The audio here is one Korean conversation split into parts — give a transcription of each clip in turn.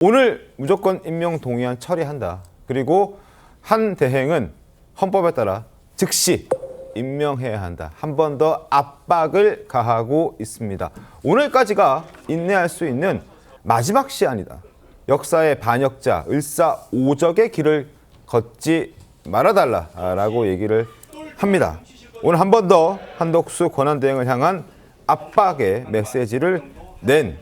오늘 무조건 임명 동의안 처리한다. 그리고 한 대행은 헌법에 따라 즉시 임명해야 한다. 한 번 더 압박을 가하고 있습니다. 오늘까지가 인내할 수 있는 마지막 시한이다. 역사의 반역자, 을사오적의 길을 걷지 말아달라라고 얘기를 합니다. 오늘 한 번 더 한덕수 권한대행을 향한 압박의 메시지를 낸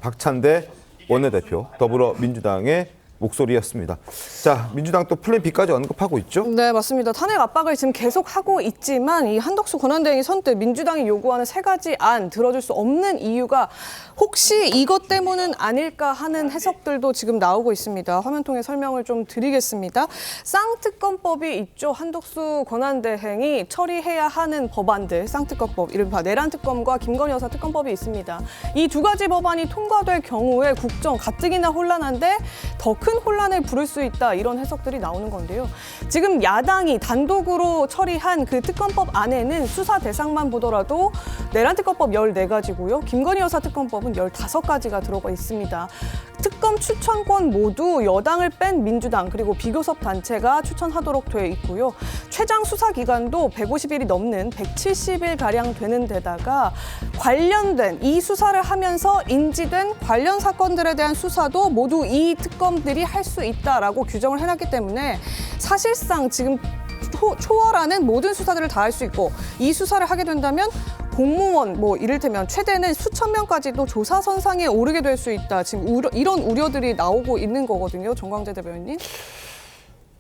박찬대 원내대표, 더불어민주당의 목소리였습니다. 자, 민주당 또 풀린 비까지 언급하고 있죠? 네, 맞습니다. 탄핵 압박을 지금 계속 하고 있지만 이 한덕수 권한대행이 선뜻 민주당이 요구하는 3가지 안 들어줄 수 없는 이유가 혹시 이것 때문은 아닐까 하는 해석들도 지금 나오고 있습니다. 화면 통해 설명을 좀 드리겠습니다. 쌍특검법이 있죠. 한덕수 권한대행이 처리해야 하는 법안들, 쌍특검법, 이른바 내란특검과 김건희 여사 특검법이 있습니다. 이 2가지 법안이 통과될 경우에 국정 가뜩이나 혼란한데 더 큰 혼란을 부를 수 있다, 이런 해석들이 나오는 건데요. 지금 야당이 단독으로 처리한 그 특검법 안에는 수사 대상만 보더라도 내란특검법 14가지고요. 김건희 여사 특검법은 15가지가 들어가 있습니다. 특검 추천권 모두 여당을 뺀 민주당 그리고 비교섭 단체가 추천하도록 되어 있고요. 최장 수사 기간도 150일이 넘는 170일가량 되는 데다가 관련된 이 수사를 하면서 인지된 관련 사건들에 대한 수사도 모두 이 특검들이 할 수 있다라고 규정을 해놨기 때문에 사실상 지금 초월하는 모든 수사들을 다 할 수 있고, 이 수사를 하게 된다면 공무원 이를테면 최대는 수천 명까지도 조사 선상에 오르게 될 수 있다. 지금 이런 우려들이 나오고 있는 거거든요. 정광재 대변인님.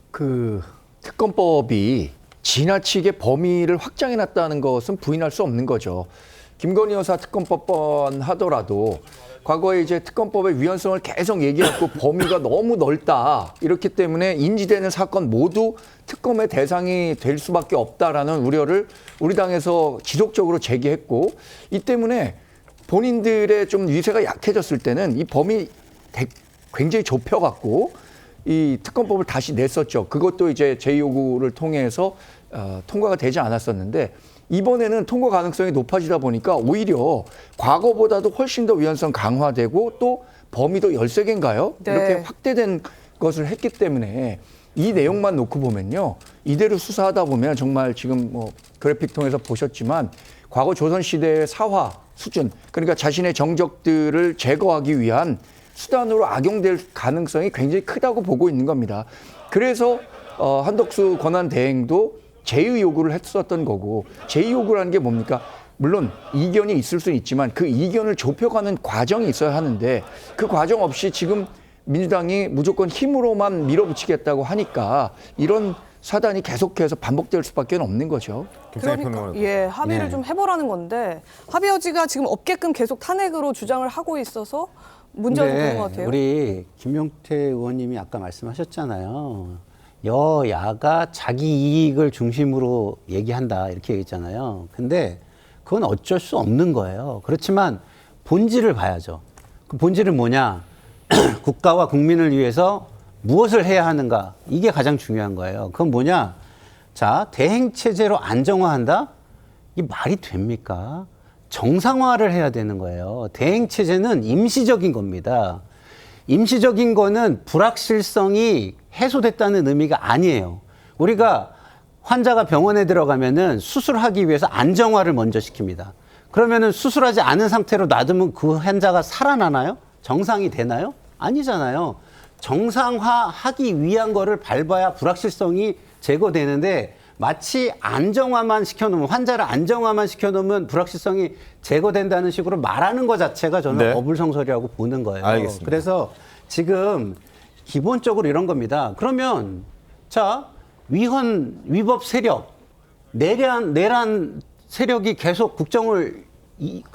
그 특검법이 지나치게 범위를 확장해놨다는 것은 부인할 수 없는 거죠. 김건희 여사 특검법만 하더라도 과거에 이제 특검법의 위헌성을 계속 얘기했고 범위가 너무 넓다. 이렇기 때문에 인지되는 사건 모두 특검의 대상이 될 수밖에 없다라는 우려를 우리 당에서 지속적으로 제기했고, 이 때문에 본인들의 좀 위세가 약해졌을 때는 이 범위 굉장히 좁혀갖고 이 특검법을 다시 냈었죠. 그것도 이제 제2요구를 통해서 통과가 되지 않았었는데, 이번에는 통과 가능성이 높아지다 보니까 오히려 과거보다도 훨씬 더 위헌성 강화되고 또 범위도 13개인가요? 네. 이렇게 확대된 것을 했기 때문에 이 내용만 놓고 보면요. 이대로 수사하다 보면 정말 지금 그래픽 통해서 보셨지만 과거 조선시대의 사화 수준, 그러니까 자신의 정적들을 제거하기 위한 수단으로 악용될 가능성이 굉장히 크다고 보고 있는 겁니다. 그래서 한덕수 권한대행도 제의 요구를 했었던 거고, 제의 요구라는 게 뭡니까? 물론 이견이 있을 수는 있지만 그 이견을 좁혀가는 과정이 있어야 하는데 그 과정 없이 지금 민주당이 무조건 힘으로만 밀어붙이겠다고 하니까 이런 사단이 계속해서 반복될 수밖에 없는 거죠. 그러니까 합의를 네. 좀 해보라는 건데 합의 여지가 지금 없게끔 계속 탄핵으로 주장을 하고 있어서 문제가 되는 것 같아요. 우리 김용태 의원님이 아까 말씀하셨잖아요. 여야가 자기 이익을 중심으로 얘기한다, 이렇게 얘기했잖아요. 근데 그건 어쩔 수 없는 거예요. 그렇지만 본질을 봐야죠. 그 본질은 뭐냐? 국가와 국민을 위해서 무엇을 해야 하는가? 이게 가장 중요한 거예요. 그건 뭐냐? 자, 대행체제로 안정화한다? 이게 말이 됩니까? 정상화를 해야 되는 거예요. 대행체제는 임시적인 겁니다. 임시적인 거는 불확실성이 해소됐다는 의미가 아니에요. 우리가 환자가 병원에 들어가면은 수술하기 위해서 안정화를 먼저 시킵니다. 그러면은 수술하지 않은 상태로 놔두면 그 환자가 살아나나요? 정상이 되나요? 아니잖아요. 정상화하기 위한 거를 밟아야 불확실성이 제거되는데, 마치 안정화만 시켜놓으면, 환자를 안정화만 시켜놓으면 불확실성이 제거된다는 식으로 말하는 것 자체가 저는 어불성설이라고 보는 거예요. 알겠습니다. 그래서 지금 기본적으로 이런 겁니다. 그러면 자, 위법 세력, 내란 세력이 계속 국정을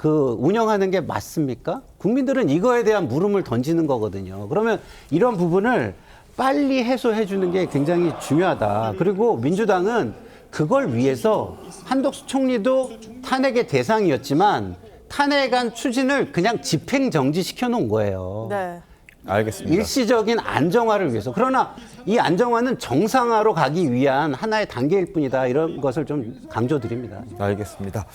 운영하는 게 맞습니까? 국민들은 이거에 대한 물음을 던지는 거거든요. 그러면 이런 부분을 빨리 해소해 주는 게 굉장히 중요하다. 그리고 민주당은 그걸 위해서 한덕수 총리도 탄핵의 대상이었지만 탄핵안 추진을 그냥 집행정지시켜 놓은 거예요. 네. 알겠습니다. 일시적인 안정화를 위해서. 그러나 이 안정화는 정상화로 가기 위한 하나의 단계일 뿐이다. 이런 것을 좀 강조드립니다. 알겠습니다.